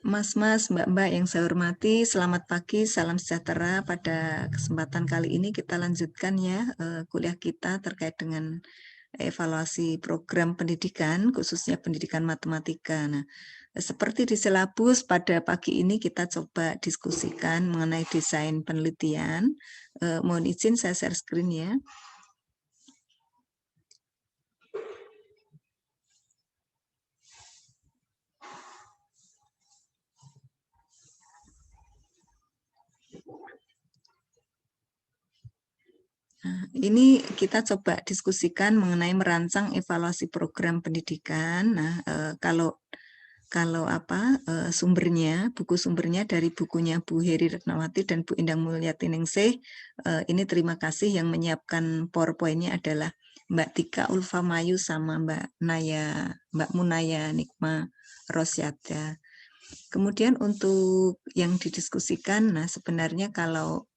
Mas-mas, mbak-mbak yang saya hormati, selamat pagi, salam sejahtera. Pada kesempatan kali ini kita lanjutkan ya kuliah kita terkait dengan evaluasi program pendidikan, khususnya pendidikan matematika. Nah, seperti di silabus, pada pagi ini kita coba diskusikan mengenai desain penelitian. Mohon izin saya share screen ya. Nah, ini kita coba diskusikan mengenai merancang evaluasi program pendidikan. Nah, kalau sumbernya, buku sumbernya dari bukunya Bu Heri Retnawati dan Bu Indang Mulyati Ningsih. Ini terima kasih yang menyiapkan PowerPoint-nya adalah Mbak Tika Ulfamayu sama Mbak Munaya Nikma Rosyada. Kemudian untuk yang didiskusikan, nah sebenarnya kalau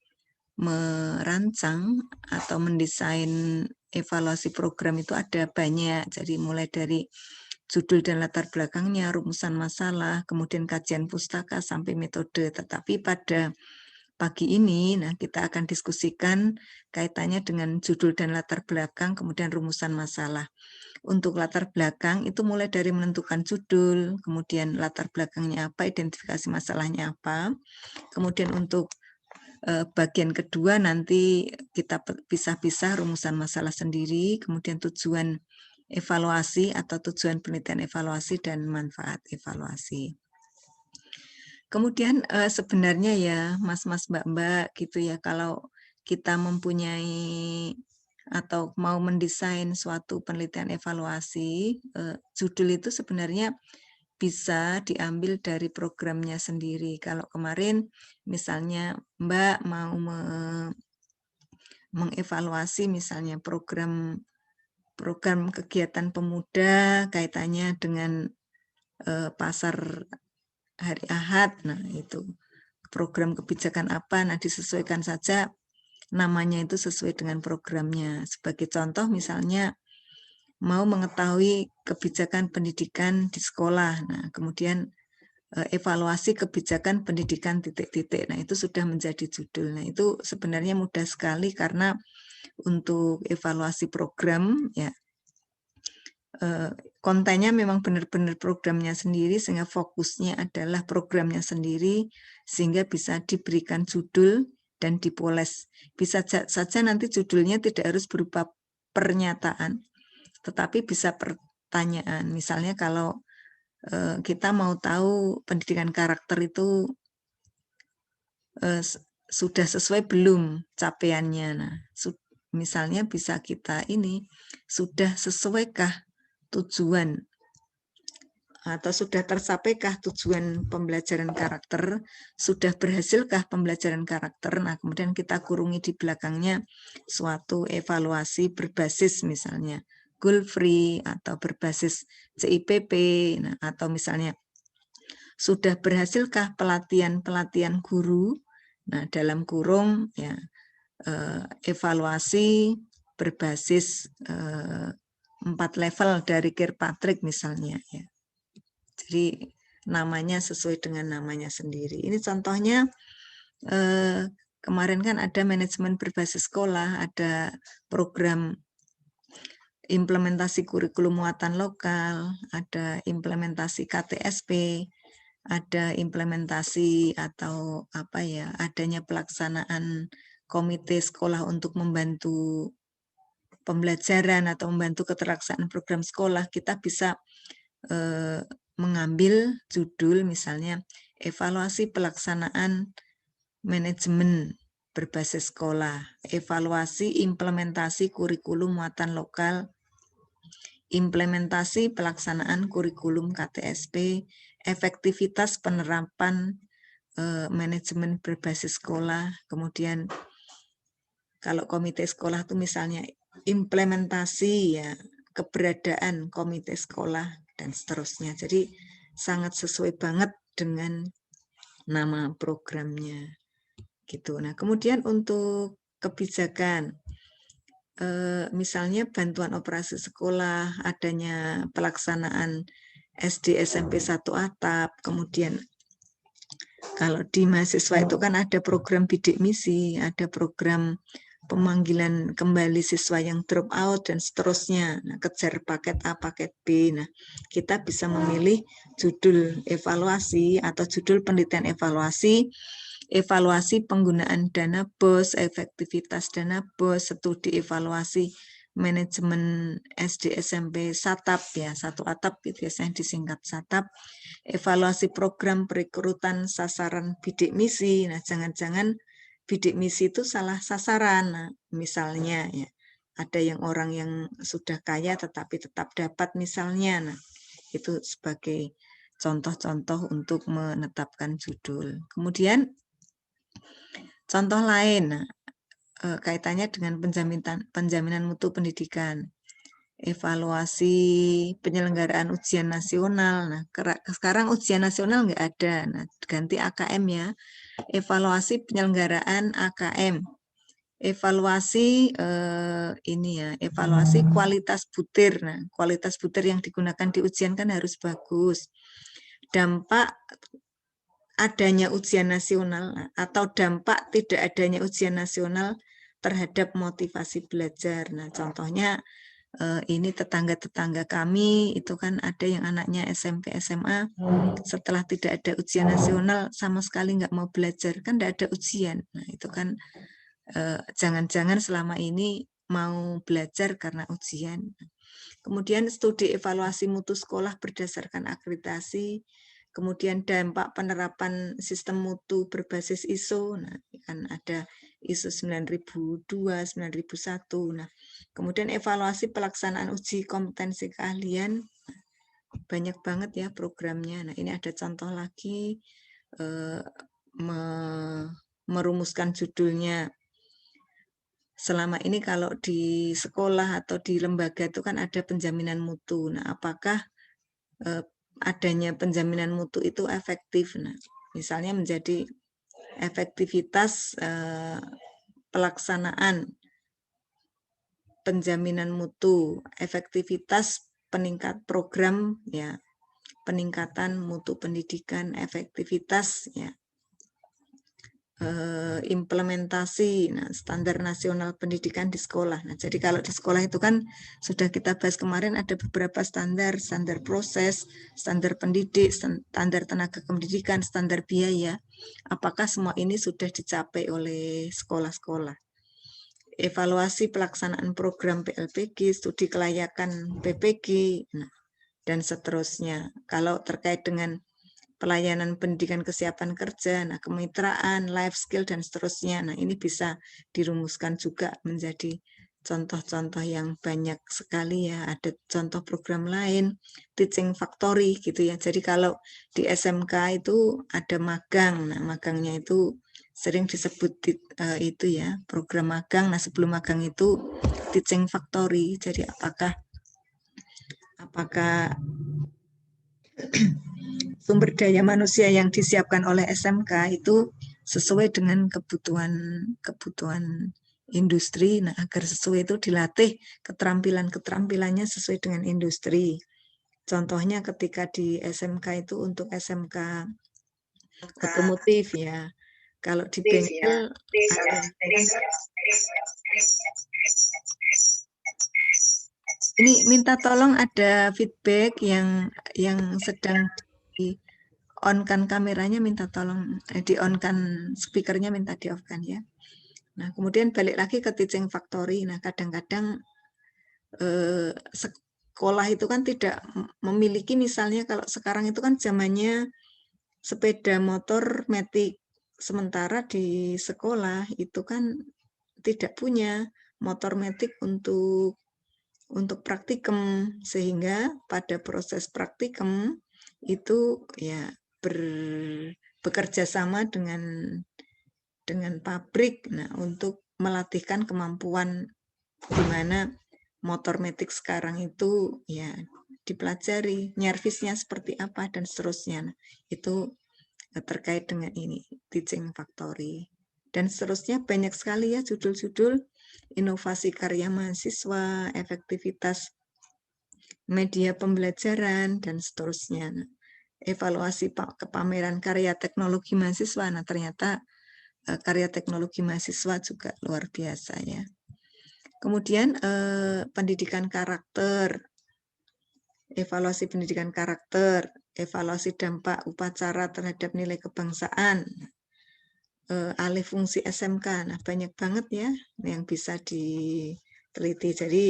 merancang atau mendesain evaluasi program itu ada banyak. Jadi mulai dari judul dan latar belakangnya, rumusan masalah, kemudian kajian pustaka sampai metode. Tetapi pada pagi ini, nah kita akan diskusikan kaitannya dengan judul dan latar belakang, kemudian rumusan masalah. Untuk latar belakang itu mulai dari menentukan judul, kemudian latar belakangnya apa, identifikasi masalahnya apa. Kemudian untuk bagian kedua nanti kita pisah-pisah rumusan masalah sendiri, kemudian tujuan evaluasi atau tujuan penelitian evaluasi dan manfaat evaluasi. Kemudian sebenarnya ya mas-mas mbak-mbak gitu ya, kalau kita mempunyai atau mau mendesain suatu penelitian evaluasi, judul itu sebenarnya bisa diambil dari programnya sendiri. Kalau kemarin misalnya Mbak mau mengevaluasi misalnya program kegiatan pemuda kaitannya dengan pasar hari Ahad, nah itu program kebijakan apa, nah disesuaikan saja namanya itu sesuai dengan programnya. Sebagai contoh misalnya mau mengetahui kebijakan pendidikan di sekolah, nah kemudian evaluasi kebijakan pendidikan titik-titik. Nah, itu sudah menjadi judul. Nah, itu sebenarnya mudah sekali karena untuk evaluasi program ya kontennya memang benar-benar programnya sendiri sehingga fokusnya adalah programnya sendiri sehingga bisa diberikan judul dan dipoles. Bisa saja nanti judulnya tidak harus berupa pernyataan tetapi bisa pertanyaan. Misalnya kalau kita mau tahu pendidikan karakter itu sudah sesuai belum capaiannya. Nah, misalnya bisa kita ini sudah sesuaikah tujuan atau sudah tercapaikah tujuan pembelajaran karakter, sudah berhasilkah pembelajaran karakter. Nah, kemudian kita kurungi di belakangnya suatu evaluasi berbasis misalnya goal free atau berbasis CIPP, nah, atau misalnya sudah berhasilkah pelatihan guru. Nah, dalam kurung ya evaluasi berbasis 4 level dari Kirkpatrick misalnya ya. Jadi namanya sesuai dengan namanya sendiri. Ini contohnya kemarin kan ada manajemen berbasis sekolah, ada program implementasi kurikulum muatan lokal, ada implementasi KTSP, ada implementasi atau adanya pelaksanaan komite sekolah untuk membantu pembelajaran atau membantu keterlaksanaan program sekolah. Kita bisa mengambil judul misalnya evaluasi pelaksanaan manajemen berbasis sekolah, evaluasi implementasi kurikulum muatan lokal, implementasi pelaksanaan kurikulum KTSP, efektivitas penerapan manajemen berbasis sekolah, kemudian kalau komite sekolah itu misalnya implementasi ya keberadaan komite sekolah dan seterusnya. Jadi sangat sesuai banget dengan nama programnya gitu. Nah, kemudian untuk kebijakan misalnya bantuan operasi sekolah, adanya pelaksanaan SD SMP 1 atap, kemudian Kalau di mahasiswa itu kan ada program bidik misi, ada program pemanggilan kembali siswa yang drop out dan seterusnya. Nah, kejar paket A, paket B. Nah, kita bisa memilih judul evaluasi atau judul penelitian evaluasi, evaluasi penggunaan dana BOS, efektivitas dana BOS, studi evaluasi manajemen SD SMP SATAP ya, satu atap gitu biasanya disingkat SATAP, evaluasi program perekrutan sasaran bidik misi. Nah, jangan-jangan bidik misi itu salah sasaran. Nah, misalnya ya, ada yang orang yang sudah kaya tetapi tetap dapat misalnya. Nah, itu sebagai contoh-contoh untuk menetapkan judul. Kemudian contoh lain, kaitannya dengan penjaminan mutu pendidikan, evaluasi penyelenggaraan ujian nasional. Nah, sekarang ujian nasional nggak ada, nah ganti AKM ya. Evaluasi penyelenggaraan AKM, evaluasi ini ya, evaluasi kualitas butir. Nah, kualitas butir yang digunakan di ujian kan harus bagus. Dampak adanya ujian nasional atau dampak tidak adanya ujian nasional terhadap motivasi belajar. Nah, contohnya ini tetangga-tetangga kami itu kan ada yang anaknya SMP SMA setelah tidak ada ujian nasional sama sekali nggak mau belajar, kan nggak ada ujian. Nah, itu kan jangan-jangan selama ini mau belajar karena ujian. Kemudian studi evaluasi mutu sekolah berdasarkan akreditasi, kemudian dampak penerapan sistem mutu berbasis ISO, nah kan ada ISO 9002, 9001. Nah, kemudian evaluasi pelaksanaan uji kompetensi keahlian, banyak banget ya programnya. Nah, ini ada contoh lagi merumuskan judulnya. Selama ini kalau di sekolah atau di lembaga itu kan ada penjaminan mutu. Nah, apakah adanya penjaminan mutu itu efektif? Nah, misalnya menjadi efektivitas pelaksanaan penjaminan mutu, efektivitas peningkat program ya, peningkatan mutu pendidikan, efektivitas ya, implementasi standar nasional pendidikan di sekolah. Nah, jadi kalau di sekolah itu kan sudah kita bahas kemarin ada beberapa standar, standar proses, standar pendidik, standar tenaga pendidikan, standar biaya. Apakah semua ini sudah dicapai oleh sekolah-sekolah? Evaluasi pelaksanaan program PLPG, studi kelayakan PPG, dan seterusnya. Kalau terkait dengan pelayanan pendidikan kesiapan kerja, nah kemitraan, life skill, dan seterusnya. Nah, ini bisa dirumuskan juga menjadi contoh-contoh yang banyak sekali ya. Ada contoh program lain, teaching factory gitu ya. Jadi kalau di SMK itu ada magang. Nah, magangnya itu sering disebut itu ya, program magang. Nah, sebelum magang itu teaching factory. Jadi apakah sumber daya manusia yang disiapkan oleh SMK itu sesuai dengan kebutuhan industri. Nah, agar sesuai itu dilatih keterampilannya sesuai dengan industri. Contohnya ketika di SMK itu untuk SMK otomotif ya. Kalau di bengkel ini minta tolong ada feedback yang sedang di on-kan kameranya, minta tolong di-on-kan speakernya, minta di-off-kan ya. Nah, kemudian balik lagi ke teaching factory. Nah, kadang-kadang sekolah itu kan tidak memiliki, misalnya kalau sekarang itu kan zamannya sepeda motor matic. Sementara di sekolah itu kan tidak punya motor matic untuk praktikum, sehingga pada proses praktikum itu ya bekerja sama dengan pabrik, nah untuk melatihkan kemampuan gimana motor matic sekarang itu ya dipelajari, nyervisnya seperti apa dan seterusnya. Nah, itu terkait dengan ini teaching factory dan seterusnya. Banyak sekali ya judul-judul, inovasi karya mahasiswa, efektivitas media pembelajaran, dan seterusnya. Nah, evaluasi kepameran karya teknologi mahasiswa. Nah, ternyata karya teknologi mahasiswa juga luar biasa ya. Kemudian pendidikan karakter, evaluasi pendidikan karakter, evaluasi dampak upacara terhadap nilai kebangsaan, alih fungsi SMK. Nah, banyak banget ya yang bisa diteliti. Jadi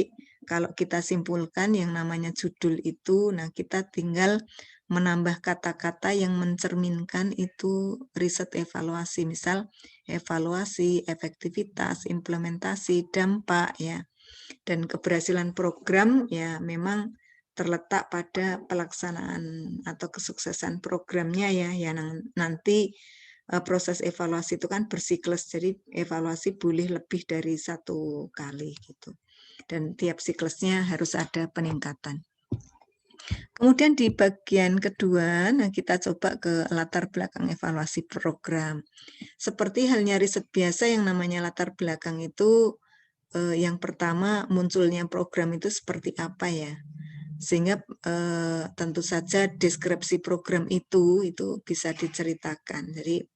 kalau kita simpulkan yang namanya judul itu, nah kita tinggal menambah kata-kata yang mencerminkan itu riset evaluasi. Misal evaluasi, efektivitas, implementasi, dampak ya. Dan keberhasilan program ya memang terletak pada pelaksanaan atau kesuksesan programnya ya. Nanti proses evaluasi itu kan bersiklus, jadi evaluasi boleh lebih dari 1 kali gitu. Dan tiap siklusnya harus ada peningkatan. Kemudian di bagian kedua, nah kita coba ke latar belakang evaluasi program. Seperti halnya riset biasa yang namanya latar belakang itu, yang pertama munculnya program itu seperti apa ya. Sehingga tentu saja deskripsi program itu bisa diceritakan. Jadi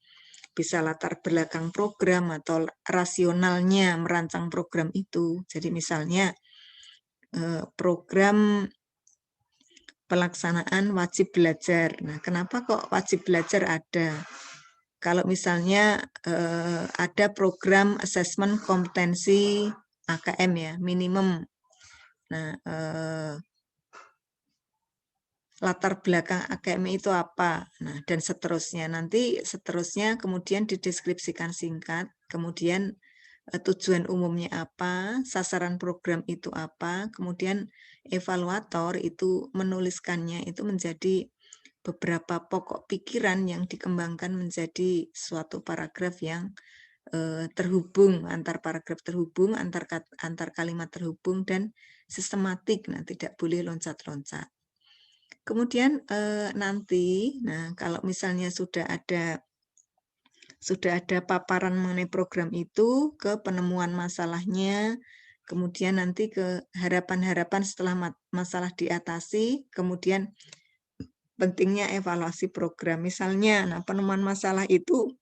bisa latar belakang program atau rasionalnya merancang program itu. Jadi misalnya program pelaksanaan wajib belajar. Nah, kenapa kok wajib belajar ada? Kalau misalnya ada program asesmen kompetensi AKM ya, minimum. Nah, latar belakang AKM itu apa? Nah, dan seterusnya. Nanti seterusnya kemudian dideskripsikan singkat, kemudian tujuan umumnya apa, sasaran program itu apa, kemudian evaluator itu menuliskannya itu menjadi beberapa pokok pikiran yang dikembangkan menjadi suatu paragraf yang terhubung, antar paragraf terhubung, antar kalimat terhubung dan sistematik. Nah, tidak boleh loncat-loncat. Kemudian nanti, nah kalau misalnya sudah ada paparan mengenai program itu, ke penemuan masalahnya, kemudian nanti ke harapan-harapan setelah masalah diatasi, kemudian pentingnya evaluasi program. Misalnya, nah penemuan masalah itu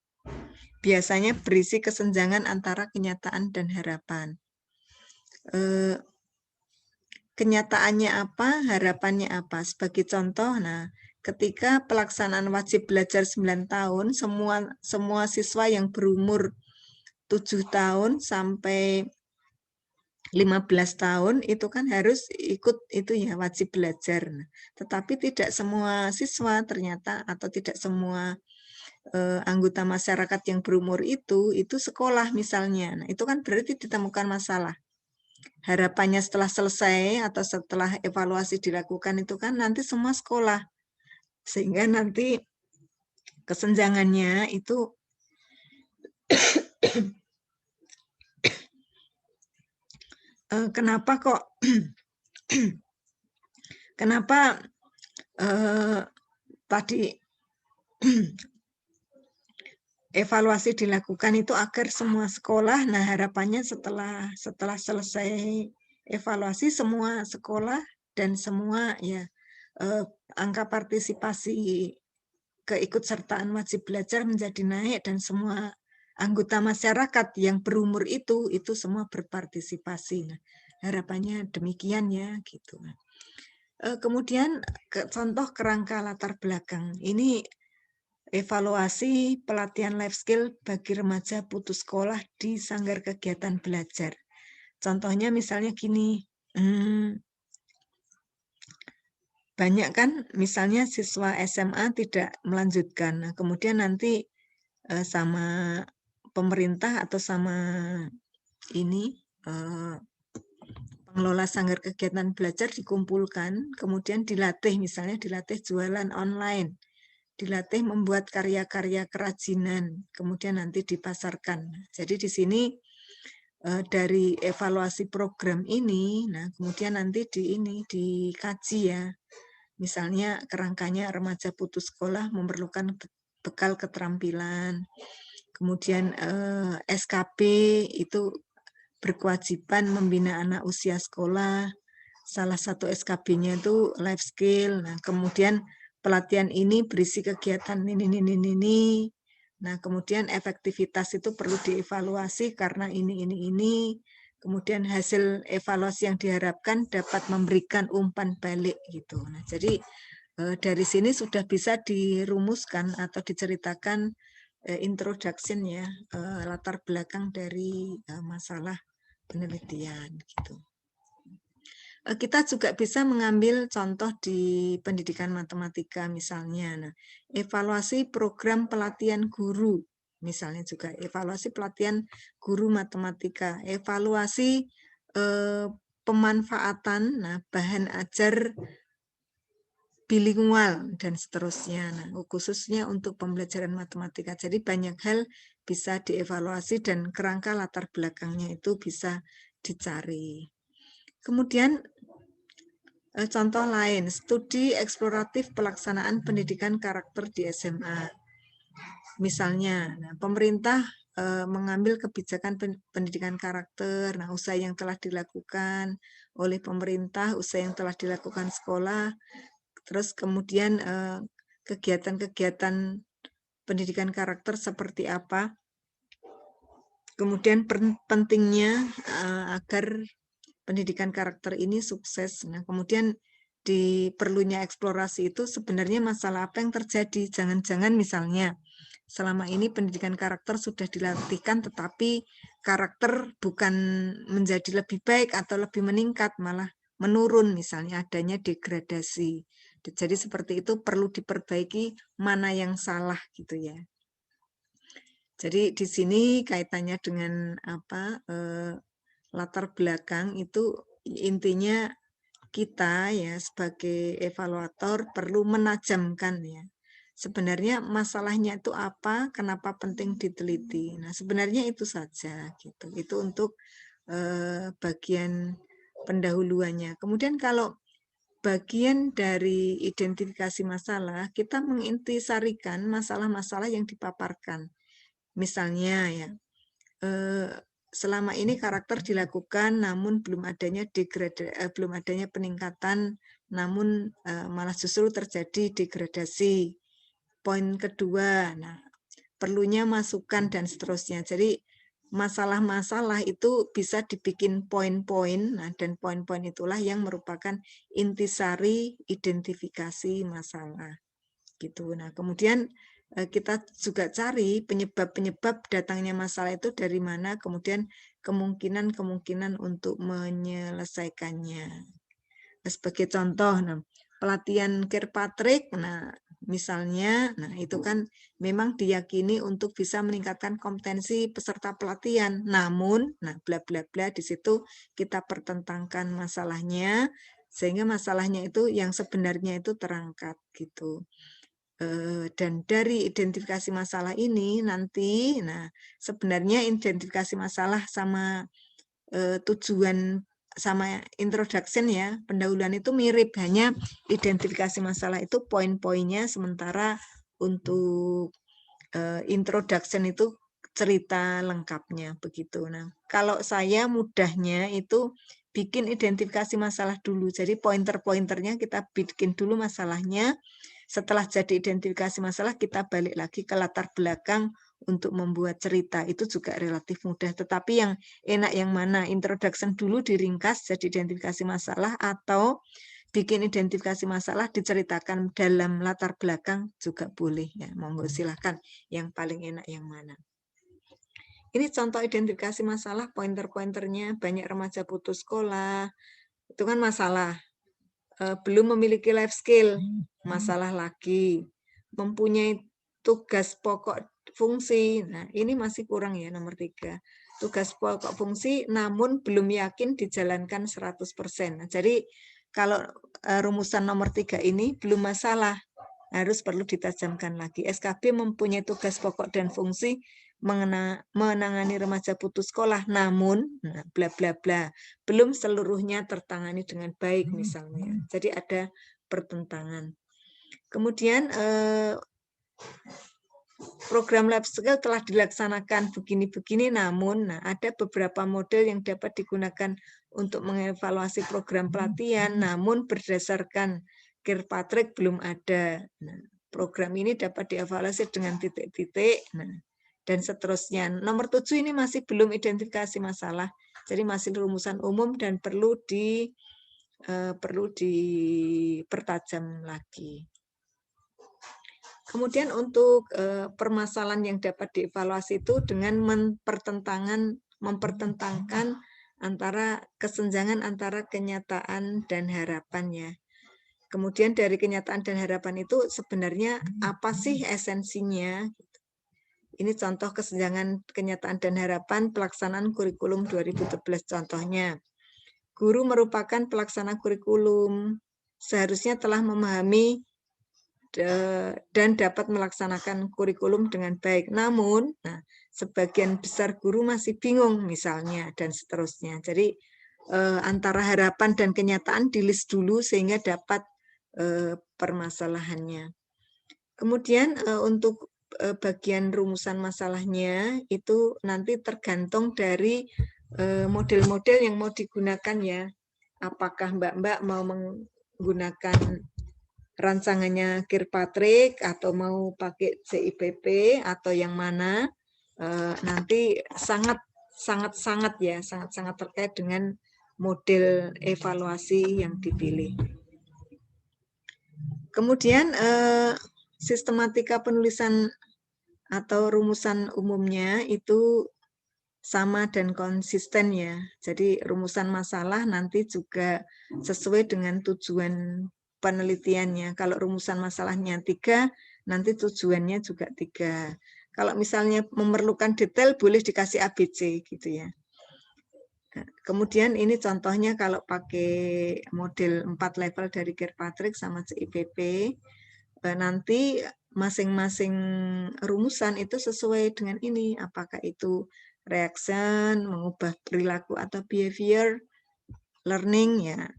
biasanya berisi kesenjangan antara kenyataan dan harapan. Kenyataannya apa, harapannya apa. Sebagai contoh, nah ketika pelaksanaan wajib belajar 9 tahun, semua siswa yang berumur 7 tahun sampai 15 tahun itu kan harus ikut itu ya wajib belajar. Nah, tetapi tidak semua siswa ternyata atau tidak semua anggota masyarakat yang berumur itu sekolah misalnya. Nah, itu kan berarti ditemukan masalah. Harapannya setelah selesai atau setelah evaluasi dilakukan itu kan nanti semua sekolah. Sehingga nanti kesenjangannya itu kenapa kok kenapa tadi evaluasi dilakukan itu agar semua sekolah, nah harapannya setelah selesai evaluasi semua sekolah dan semua ya angka partisipasi keikutsertaan wajib belajar menjadi naik dan semua anggota masyarakat yang berumur itu semua berpartisipasi. Nah, harapannya demikian ya gitu. Kemudian contoh kerangka latar belakang. Ini evaluasi pelatihan life skill bagi remaja putus sekolah di Sanggar Kegiatan Belajar. Contohnya misalnya gini, banyak kan misalnya siswa SMA tidak melanjutkan, nah, kemudian nanti sama pemerintah atau sama ini pengelola Sanggar Kegiatan Belajar dikumpulkan, kemudian dilatih, misalnya dilatih jualan online, dilatih membuat karya-karya kerajinan, kemudian nanti dipasarkan. Jadi di sini dari evaluasi program ini, nah kemudian nanti dikaji ya. Misalnya kerangkanya remaja putus sekolah memerlukan bekal keterampilan, kemudian SKB itu berkewajiban membina anak usia sekolah, salah satu SKB-nya itu life skill. Nah, kemudian pelatihan ini berisi kegiatan ini. Nah, kemudian efektivitas itu perlu dievaluasi karena ini. Kemudian hasil evaluasi yang diharapkan dapat memberikan umpan balik gitu. Nah, jadi dari sini sudah bisa dirumuskan atau diceritakan introduction ya, latar belakang dari masalah penelitian gitu. Kita juga bisa mengambil contoh di pendidikan matematika misalnya. Nah, evaluasi program pelatihan guru misalnya juga evaluasi pelatihan guru matematika, evaluasi pemanfaatan bahan ajar bilingual dan seterusnya. Nah, khususnya untuk pembelajaran matematika. Jadi banyak hal bisa dievaluasi dan kerangka latar belakangnya itu bisa dicari. Kemudian contoh lain, studi eksploratif pelaksanaan pendidikan karakter di SMA. Misalnya, pemerintah mengambil kebijakan pendidikan karakter, usaha yang telah dilakukan oleh pemerintah, usaha yang telah dilakukan sekolah, terus kemudian kegiatan-kegiatan pendidikan karakter seperti apa, kemudian pentingnya agar pendidikan karakter ini sukses. Nah, kemudian di perlunya eksplorasi itu sebenarnya masalah apa yang terjadi. Jangan-jangan misalnya selama ini pendidikan karakter sudah dilatihkan tetapi karakter bukan menjadi lebih baik atau lebih meningkat, malah menurun misalnya adanya degradasi. Jadi seperti itu perlu diperbaiki mana yang salah gitu ya. Jadi di sini kaitannya dengan apa latar belakang itu intinya kita ya sebagai evaluator perlu menajamkan ya. Sebenarnya masalahnya itu apa, kenapa penting diteliti. Nah, sebenarnya itu saja gitu. Itu untuk bagian pendahuluannya. Kemudian kalau bagian dari identifikasi masalah, kita mengintisarikan masalah-masalah yang dipaparkan. Misalnya ya, selama ini karakter dilakukan namun belum adanya belum adanya peningkatan, namun malah justru terjadi degradasi. Poin kedua, perlunya masukan dan seterusnya. Jadi masalah-masalah itu bisa dibikin poin-poin, dan poin-poin itulah yang merupakan intisari identifikasi masalah. Gitu. Nah, kemudian kita juga cari penyebab-penyebab datangnya masalah itu dari mana, kemudian kemungkinan-kemungkinan untuk menyelesaikannya. Sebagai contoh, pelatihan Kirkpatrick, misalnya, itu kan memang diyakini untuk bisa meningkatkan kompetensi peserta pelatihan. Namun, bla bla bla di situ kita pertentangkan masalahnya, sehingga masalahnya itu yang sebenarnya itu terangkat gitu. Dan dari identifikasi masalah ini nanti, sebenarnya identifikasi masalah sama tujuan sama introduction ya, pendahuluan itu mirip, hanya identifikasi masalah itu poin-poinnya, sementara untuk introduction itu cerita lengkapnya begitu. Nah, kalau saya mudahnya itu bikin identifikasi masalah dulu. Jadi pointer-pointernya kita bikin dulu masalahnya. Setelah jadi identifikasi masalah, kita balik lagi ke latar belakang untuk membuat cerita. Itu juga relatif mudah. Tetapi yang enak yang mana? Introduction dulu diringkas jadi identifikasi masalah, atau bikin identifikasi masalah diceritakan dalam latar belakang juga boleh ya. Monggo silahkan yang paling enak yang mana. Ini contoh identifikasi masalah, pointer-pointernya. Banyak remaja putus sekolah, itu kan masalah. Belum memiliki life skill, masalah lagi. Mempunyai tugas pokok fungsi, ini masih kurang ya, nomor 3. Tugas pokok fungsi namun belum yakin dijalankan 100%. Jadi kalau rumusan nomor 3 ini belum masalah, harus perlu ditajamkan lagi. SKB mempunyai tugas pokok dan fungsi menangani remaja putus sekolah, namun bla bla bla, belum seluruhnya tertangani dengan baik misalnya. Jadi ada pertentangan. Kemudian program life skill telah dilaksanakan begini-begini, namun ada beberapa model yang dapat digunakan untuk mengevaluasi program pelatihan, namun berdasarkan Kirkpatrick belum ada. Nah, program ini dapat dievaluasi dengan titik-titik. Nah, dan seterusnya. Nomor 7 ini masih belum identifikasi masalah. Jadi masih rumusan umum dan perlu dipertajam lagi. Kemudian untuk permasalahan yang dapat dievaluasi itu dengan mempertentangkan antara kesenjangan antara kenyataan dan harapannya. Kemudian dari kenyataan dan harapan itu sebenarnya apa sih esensinya? Ini contoh kesenjangan kenyataan dan harapan pelaksanaan kurikulum 2017 contohnya. Guru merupakan pelaksana kurikulum, seharusnya telah memahami dan dapat melaksanakan kurikulum dengan baik. Namun, sebagian besar guru masih bingung misalnya, dan seterusnya. Jadi, antara harapan dan kenyataan di-list dulu sehingga dapat permasalahannya. Kemudian untuk bagian rumusan masalahnya itu nanti tergantung dari model-model yang mau digunakan ya. Apakah Mbak-Mbak mau menggunakan rancangannya Kirkpatrick atau mau pakai CIPP atau yang mana, nanti sangat terkait dengan model evaluasi yang dipilih. Kemudian sistematika penulisan atau rumusan umumnya itu sama dan konsisten ya. Jadi rumusan masalah nanti juga sesuai dengan tujuan penelitiannya. Kalau rumusan masalahnya 3, nanti tujuannya juga 3. Kalau misalnya memerlukan detail boleh dikasih ABC gitu ya. Kemudian ini contohnya kalau pakai model 4 level dari Kirkpatrick sama CIPP, nanti masing-masing rumusan itu sesuai dengan ini, apakah itu reaction, mengubah perilaku atau behavior, learning ya,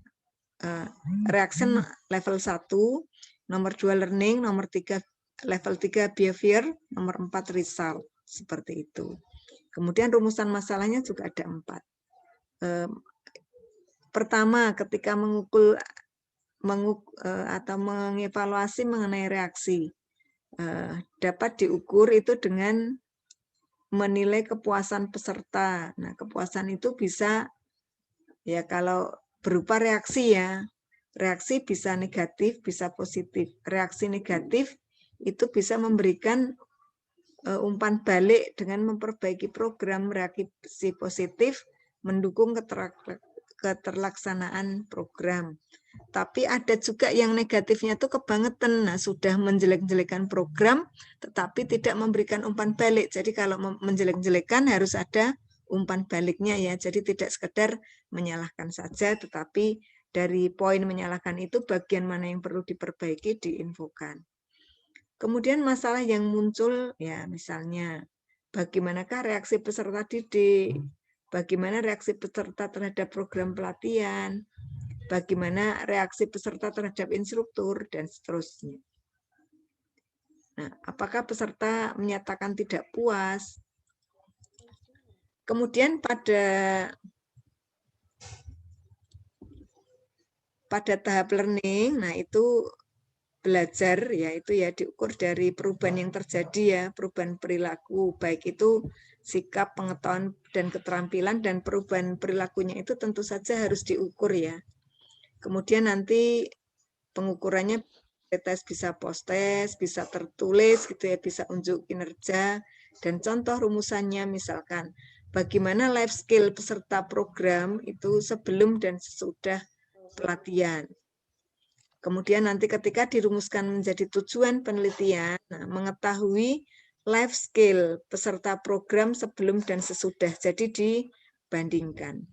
reaction level 1, nomor 2 learning, nomor 3 level 3 behavior, nomor 4 result, seperti itu. Kemudian rumusan masalahnya juga ada 4. Pertama, ketika atau mengevaluasi mengenai reaksi, dapat diukur itu dengan menilai kepuasan peserta. Nah, kepuasan itu bisa ya kalau berupa reaksi ya. Reaksi bisa negatif, bisa positif. Reaksi negatif itu bisa memberikan umpan balik dengan memperbaiki program. Reaksi positif mendukung keterlaksanaan program. Tapi ada juga yang negatifnya itu kebangetan. Nah, sudah menjelek-jelekan program, tetapi tidak memberikan umpan balik. Jadi kalau menjelek-jelekan harus ada umpan baliknya ya. Jadi tidak sekedar menyalahkan saja, tetapi dari poin menyalahkan itu bagian mana yang perlu diperbaiki diinfokan. Kemudian masalah yang muncul ya misalnya bagaimanakah reaksi peserta didik, bagaimana reaksi peserta terhadap program pelatihan, bagaimana reaksi peserta terhadap instruktur, dan seterusnya. Nah, apakah peserta menyatakan tidak puas? Kemudian pada tahap learning, nah itu belajar, yaitu ya diukur dari perubahan yang terjadi ya, perubahan perilaku, baik itu sikap, pengetahuan, dan keterampilan, dan perubahan perilakunya itu tentu saja harus diukur ya. Kemudian nanti pengukurannya tes bisa post-test, bisa tertulis gitu ya, bisa unjuk kinerja, dan contoh rumusannya misalkan bagaimana life skill peserta program itu sebelum dan sesudah pelatihan. Kemudian nanti ketika dirumuskan menjadi tujuan penelitian, mengetahui life skill peserta program sebelum dan sesudah, jadi dibandingkan.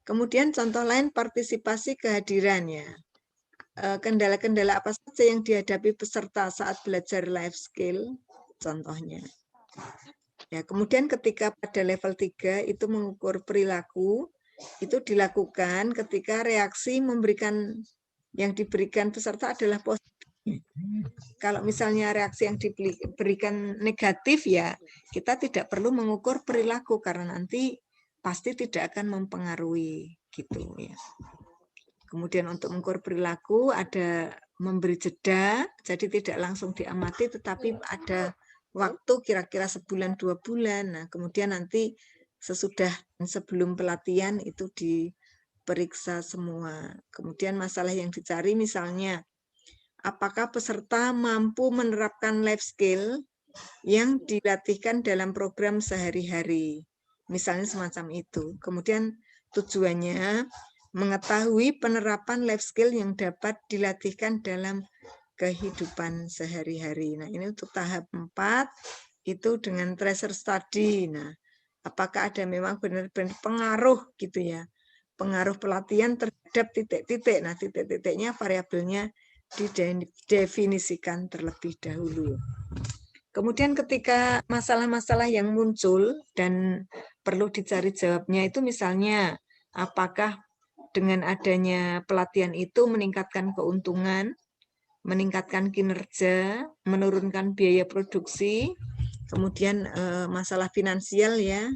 Kemudian contoh lain partisipasi kehadirannya. Kendala-kendala apa saja yang dihadapi peserta saat belajar life skill, contohnya. Ya, kemudian ketika pada level 3 itu mengukur perilaku, itu dilakukan ketika reaksi yang diberikan peserta adalah positif. Kalau misalnya reaksi yang diberikan negatif ya, kita tidak perlu mengukur perilaku karena nanti pasti tidak akan mempengaruhi gitu ya. Kemudian untuk mengukur perilaku ada memberi jeda, jadi tidak langsung diamati, tetapi ada waktu kira-kira sebulan 2 bulan. Nah, kemudian nanti sebelum pelatihan itu diperiksa semua. Kemudian masalah yang dicari misalnya, apakah peserta mampu menerapkan life skill yang dilatihkan dalam program sehari-hari. Misalnya semacam itu. Kemudian tujuannya mengetahui penerapan life skill yang dapat dilatihkan dalam kehidupan sehari-hari. Nah, ini untuk tahap 4 itu dengan tracer study. Nah, apakah ada memang benar-benar pengaruh gitu ya. Pengaruh pelatihan terhadap titik-titik. Nah, titik-titiknya variabelnya didefinisikan terlebih dahulu. Kemudian ketika masalah-masalah yang muncul dan perlu dicari jawabnya itu misalnya apakah dengan adanya pelatihan itu meningkatkan keuntungan, meningkatkan kinerja, menurunkan biaya produksi, kemudian masalah finansial ya,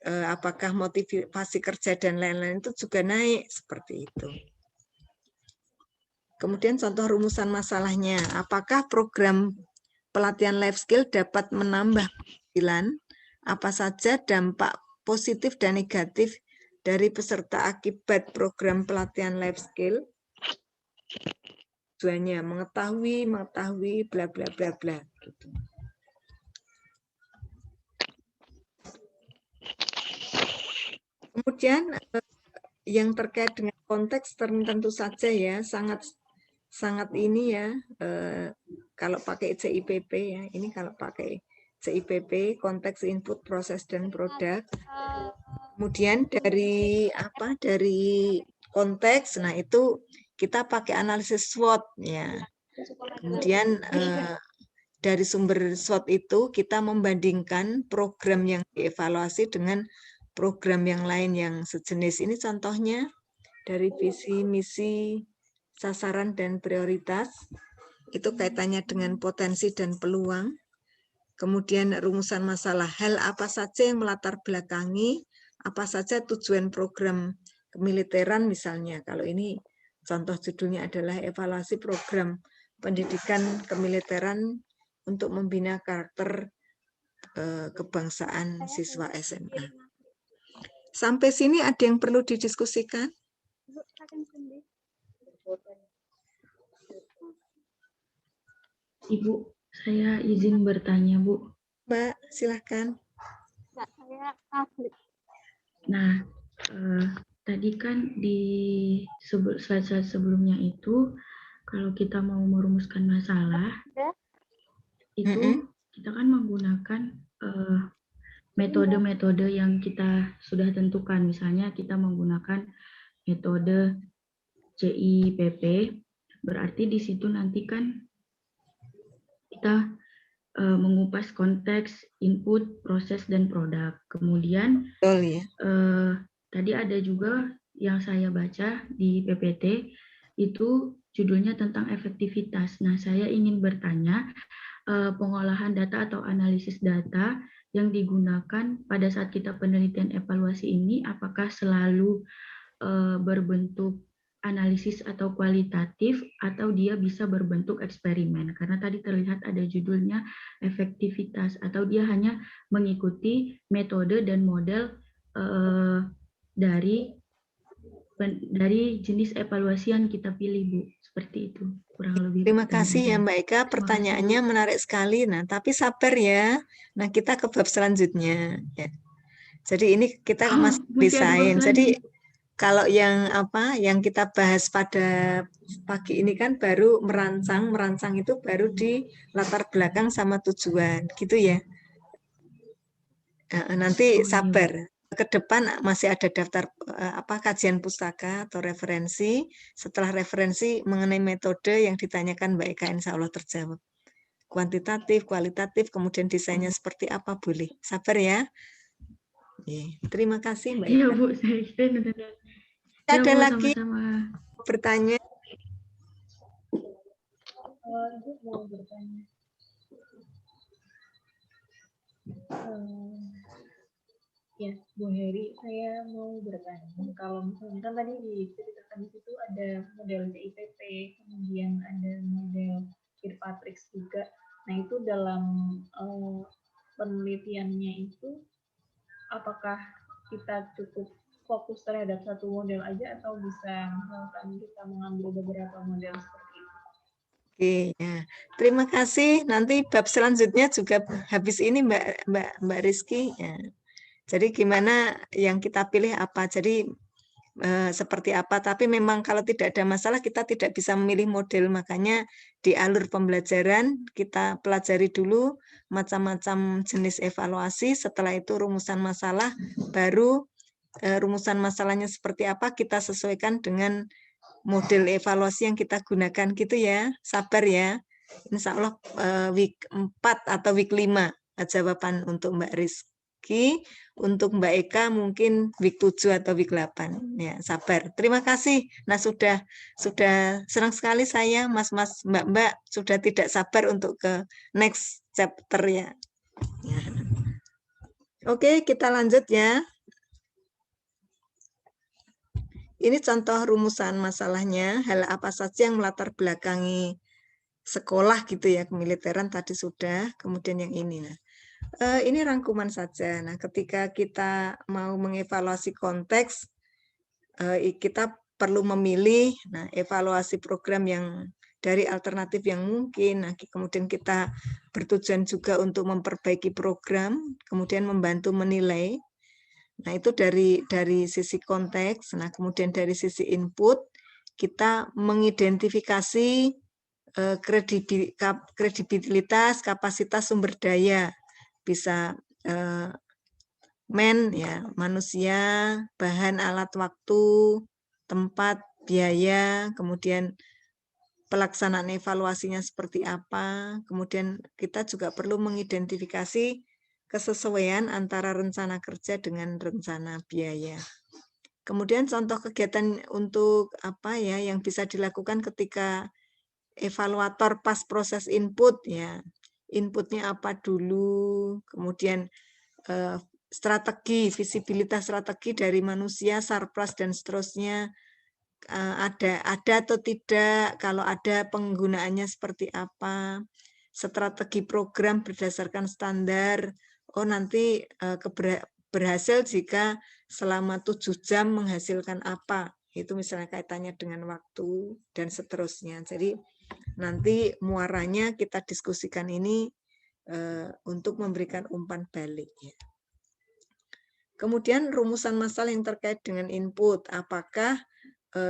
apakah motivasi kerja dan lain-lain itu juga naik seperti itu. Kemudian contoh rumusan masalahnya, apakah program pelatihan life skill dapat menambah penghasilan, apa saja dampak positif dan negatif dari peserta akibat program pelatihan life skill. Tujuannya mengetahui, bla bla bla bla. Gitu. Kemudian yang terkait dengan konteks tentu saja ya sangat ini ya kalau pakai CIPP ya ini kalau pakai CIPP konteks input proses dan produk. Kemudian dari konteks, nah itu kita pakai analisis SWOT ya. Kemudian dari sumber SWOT itu kita membandingkan program yang dievaluasi dengan program yang lain yang sejenis. Ini contohnya dari visi, misi, sasaran dan prioritas. Itu kaitannya dengan potensi dan peluang. Kemudian rumusan masalah, hal apa saja yang melatar belakangi, apa saja tujuan program kemiliteran misalnya. Kalau ini contoh judulnya adalah evaluasi program pendidikan kemiliteran untuk membina karakter kebangsaan siswa SMA. Sampai sini ada yang perlu didiskusikan? Ibu, saya izin bertanya, Bu. Mbak, silahkan. Nah, tadi kan di slide-slide sebelumnya itu, kalau kita mau merumuskan masalah, itu kita kan menggunakan metode-metode yang kita sudah tentukan. Misalnya kita menggunakan metode CIPP, berarti di situ nanti kan kita mengupas konteks, input, proses, dan produk. Kemudian tadi ada juga yang saya baca di PPT, itu judulnya tentang efektivitas. Nah, saya ingin bertanya, pengolahan data atau analisis data yang digunakan pada saat kita penelitian evaluasi ini, apakah selalu berbentuk analisis atau kualitatif atau dia bisa berbentuk eksperimen, karena tadi terlihat ada judulnya efektivitas, atau dia hanya mengikuti metode dan model dari jenis evaluasi yang kita pilih, Bu. Seperti itu kurang lebih. Terima kasih ya Mbak Eka, pertanyaannya menarik sekali. Nah, tapi sabar ya. Nah, kita ke bab selanjutnya ya. Jadi ini kita masih desain. Jadi kalau yang kita bahas pada pagi ini kan baru merancang itu baru di latar belakang sama tujuan, gitu ya. Nanti sabar. Ke depan masih ada daftar kajian pustaka atau referensi. Setelah referensi mengenai metode yang ditanyakan Mbak Eka, insya Allah terjawab. Kuantitatif, kualitatif, kemudian desainnya seperti apa, boleh. Sabar ya. Terima kasih Mbak Eka. Iya Bu, saya benar-benar. Ada Bu, lagi sama-sama bertanya? mau bertanya. Ya, Bu Heri, saya mau bertanya, kalau misalnya kan tadi diceritakan di situ ada model CIPP, kemudian ada model Kirkpatrick juga. Nah, itu dalam penelitiannya itu, apakah kita cukup fokus terhadap satu model aja atau bisa misalkan kita mengambil beberapa model seperti itu? Oke, ya. Terima kasih. Nanti bab selanjutnya juga habis ini Mbak Rizky. Ya. Jadi gimana yang kita pilih apa? Jadi seperti apa? Tapi memang kalau tidak ada masalah kita tidak bisa memilih model. Makanya di alur pembelajaran kita pelajari dulu macam-macam jenis evaluasi. Setelah itu rumusan masalah, baru rumusan masalahnya seperti apa kita sesuaikan dengan model evaluasi yang kita gunakan gitu ya. Sabar ya. Insya Allah week 4 atau week 5 jawaban untuk Mbak Rizky. Untuk Mbak Eka mungkin week 7 atau week 8. Ya, sabar. Terima kasih. Nah, sudah senang sekali saya Mas-mas Mbak-mbak sudah tidak sabar untuk ke next chapter ya. Ya. Oke, kita lanjut ya. Ini contoh rumusan masalahnya, hal apa saja yang melatar belakangi sekolah gitu ya, kemiliteran tadi sudah, kemudian yang ini. Nah, ini rangkuman saja. Nah, ketika kita mau mengevaluasi konteks, kita perlu memilih nah, evaluasi program yang dari alternatif yang mungkin. Nah, kemudian kita bertujuan juga untuk memperbaiki program, kemudian membantu menilai. Nah, itu dari sisi konteks. Nah, kemudian dari sisi input, kita mengidentifikasi kredibilitas, kapasitas sumber daya. Bisa ya, manusia, bahan alat waktu, tempat, biaya, kemudian pelaksanaan evaluasinya seperti apa. Kemudian kita juga perlu mengidentifikasi kesesuaian antara rencana kerja dengan rencana biaya. Kemudian contoh kegiatan untuk apa ya yang bisa dilakukan ketika evaluator pas proses input ya. Inputnya apa dulu, kemudian strategi, visibilitas strategi dari manusia, surplus dan seterusnya ada atau tidak, kalau ada penggunaannya seperti apa, strategi program berdasarkan standar. Oh nanti berhasil jika selama 7 jam menghasilkan apa. Itu misalnya kaitannya dengan waktu dan seterusnya. Jadi nanti muaranya kita diskusikan ini untuk memberikan umpan balik. Ya. Kemudian rumusan masalah yang terkait dengan input. Apakah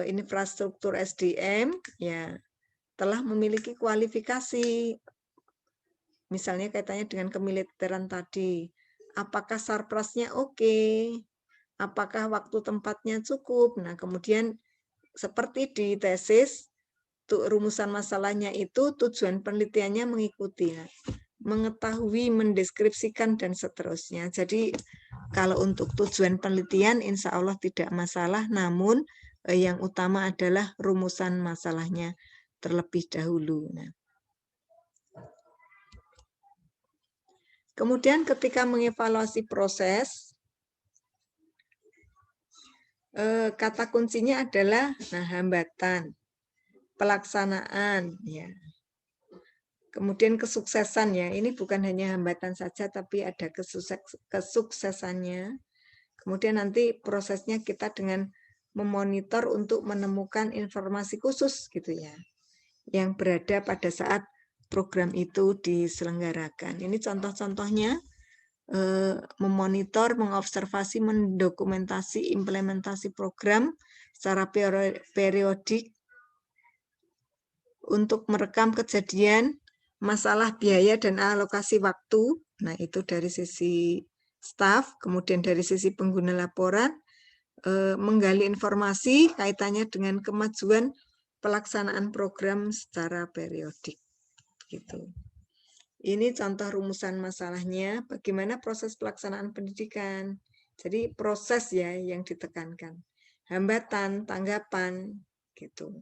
infrastruktur SDM ya telah memiliki kualifikasi, misalnya kaitannya dengan kemiliteran tadi, apakah surplusnya oke, apakah waktu tempatnya cukup. Nah kemudian seperti di tesis, rumusan masalahnya itu tujuan penelitiannya mengikuti, mengetahui, mendeskripsikan dan seterusnya. Jadi kalau untuk tujuan penelitian insya Allah tidak masalah, namun yang utama adalah rumusan masalahnya terlebih dahulu. Nah. Kemudian ketika mengevaluasi proses, kata kuncinya adalah hambatan, pelaksanaan, ya. Kemudian kesuksesan ya, ini bukan hanya hambatan saja, tapi ada kesuksesannya. Kemudian nanti prosesnya kita dengan memonitor untuk menemukan informasi khusus gitu ya, yang berada pada saat program itu diselenggarakan. Ini contoh-contohnya, memonitor, mengobservasi, mendokumentasi implementasi program secara periodik untuk merekam kejadian, masalah biaya dan alokasi waktu. Nah, itu dari sisi staf, kemudian dari sisi pengguna laporan, menggali informasi kaitannya dengan kemajuan pelaksanaan program secara periodik. Gitu. Ini contoh rumusan masalahnya, bagaimana proses pelaksanaan pendidikan. Jadi proses ya yang ditekankan. Hambatan, tanggapan, gitu.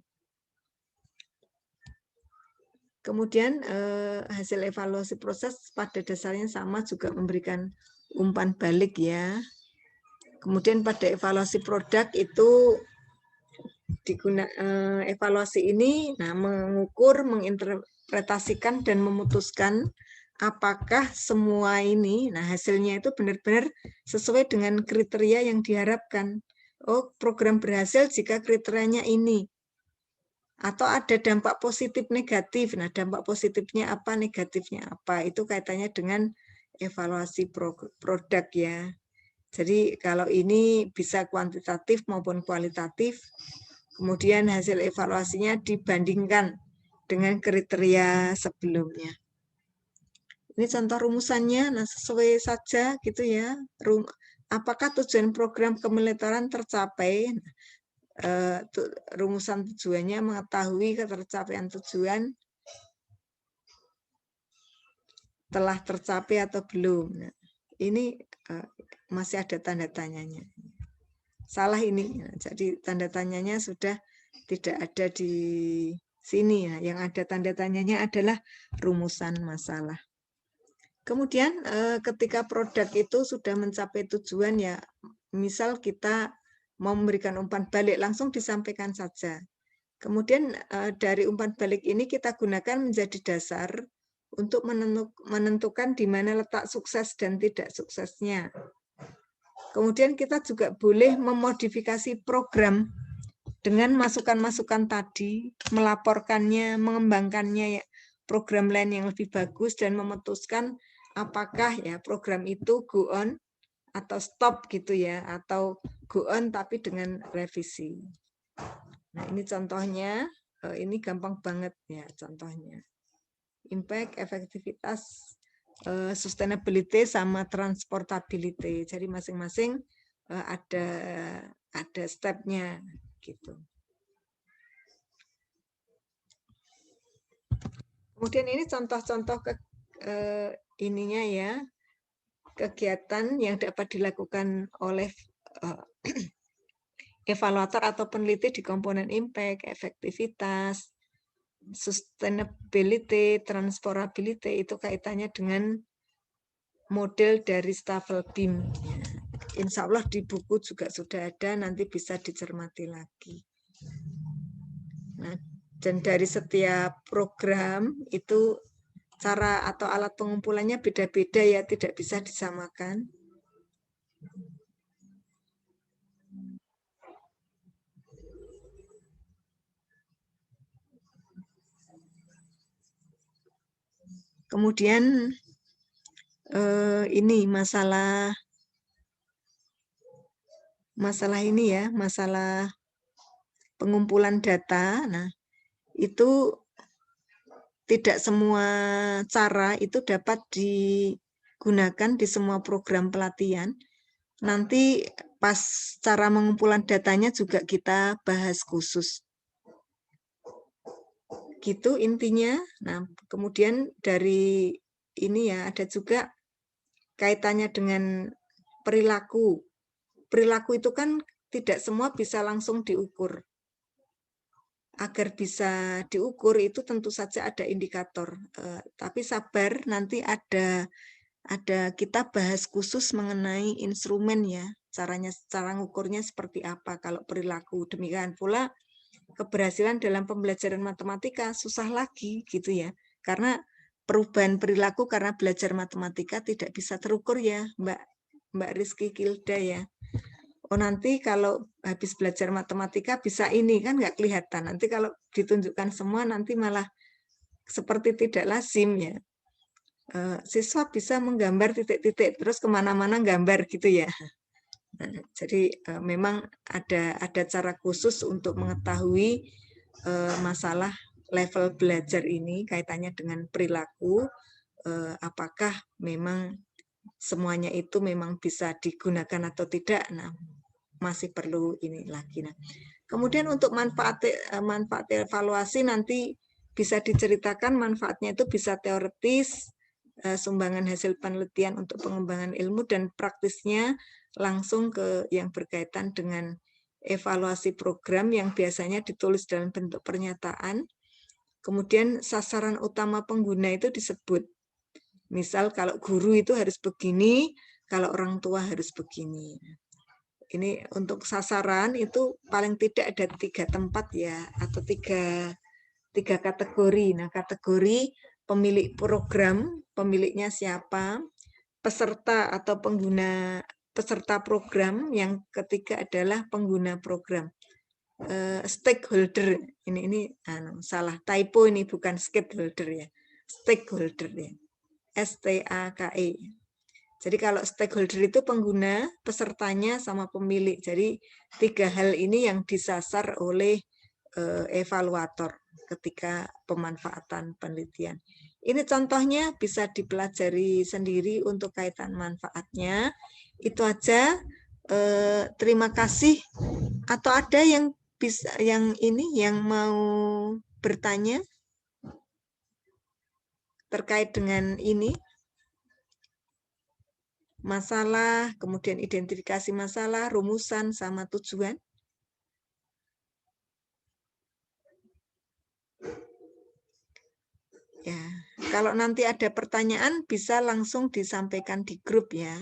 Kemudian hasil evaluasi proses pada dasarnya sama juga memberikan umpan balik ya. Kemudian pada evaluasi produk itu evaluasi ini mengukur, menginterpretasikan dan memutuskan apakah semua ini, hasilnya itu benar-benar sesuai dengan kriteria yang diharapkan. Oh, program berhasil jika kriterianya ini. Atau ada dampak positif negatif. Nah, dampak positifnya apa, negatifnya apa. Itu kaitannya dengan evaluasi produk ya. Jadi kalau ini bisa kuantitatif maupun kualitatif. Kemudian hasil evaluasinya dibandingkan dengan kriteria sebelumnya. Ini contoh rumusannya, sesuai saja gitu ya. Apakah tujuan program kemiliteran tercapai? Rumusan tujuannya mengetahui ketercapaian tujuan telah tercapai atau belum. Nah, ini masih ada tanda tanyanya. Salah ini, jadi tanda tanyanya sudah tidak ada di sini. Nah, yang ada tanda tanyanya adalah rumusan masalah. Kemudian ketika produk itu sudah mencapai tujuan ya, misal kita mau memberikan umpan balik, langsung disampaikan saja. Kemudian dari umpan balik ini kita gunakan menjadi dasar untuk menentukan di mana letak sukses dan tidak suksesnya. Kemudian kita juga boleh memodifikasi program dengan masukan-masukan tadi, melaporkannya, mengembangkannya ya, program lain yang lebih bagus dan memutuskan apakah ya program itu go on atau stop gitu ya, atau go on tapi dengan revisi. Nah, ini contohnya, ini gampang banget ya contohnya. Impact, efektivitas, sustainability sama transportability. Jadi masing-masing ada stepnya gitu. Kemudian ini contoh-contoh ininya ya, kegiatan yang dapat dilakukan oleh evaluator atau peneliti di komponen impact, efektivitas, sustainability, transportability, itu kaitannya dengan model dari Stafelbeam. Insya Allah di buku juga sudah ada, nanti bisa dicermati lagi. Nah, dan dari setiap program itu cara atau alat pengumpulannya beda-beda ya, tidak bisa disamakan. Kemudian ini masalah ini ya, masalah pengumpulan data. Nah, itu tidak semua cara itu dapat digunakan di semua program pelatihan. Nanti pas cara pengumpulan datanya juga kita bahas khusus. Gitu intinya. Nah, kemudian dari ini ya ada juga kaitannya dengan perilaku. Perilaku itu kan tidak semua bisa langsung diukur. Agar bisa diukur itu tentu saja ada indikator. Tapi sabar, nanti ada kita bahas khusus mengenai instrumen ya. Cara ngukurnya seperti apa kalau perilaku. Demikian pula keberhasilan dalam pembelajaran matematika susah lagi gitu ya. Karena perubahan perilaku karena belajar matematika tidak bisa terukur ya, Mbak Rizky Kilda ya. Oh nanti kalau habis belajar matematika bisa ini kan nggak kelihatan. Nanti kalau ditunjukkan semua nanti malah seperti tidak lazim ya. Siswa bisa menggambar titik-titik terus kemana-mana gambar gitu ya. Nah, jadi memang ada cara khusus untuk mengetahui masalah level belajar ini kaitannya dengan perilaku. Apakah memang semuanya itu memang bisa digunakan atau tidak? Nah, masih perlu ini lagi. Nah, kemudian untuk manfaat evaluasi nanti bisa diceritakan manfaatnya itu bisa teoritis, sumbangan hasil penelitian untuk pengembangan ilmu, dan praktisnya langsung ke yang berkaitan dengan evaluasi program yang biasanya ditulis dalam bentuk pernyataan. Kemudian sasaran utama pengguna itu disebut. Misal kalau guru itu harus begini, kalau orang tua harus begini. ini untuk sasaran itu paling tidak ada 3 tempat ya, atau tiga kategori. Nah, kategori pemilik program, pemiliknya siapa, peserta atau pengguna peserta program, yang ketiga adalah pengguna program. Stakeholder, ini salah, typo ini, bukan stakeholder ya, stakeholder ya, STAKE. Jadi kalau stakeholder itu pengguna, pesertanya, sama pemilik. Jadi 3 hal ini yang disasar oleh evaluator ketika pemanfaatan penelitian. Ini contohnya bisa dipelajari sendiri untuk kaitan manfaatnya. Itu aja. Terima kasih. Atau ada yang bisa yang mau bertanya terkait dengan ini? Masalah, kemudian identifikasi masalah, rumusan, sama tujuan. Ya, kalau nanti ada pertanyaan bisa langsung disampaikan di grup ya.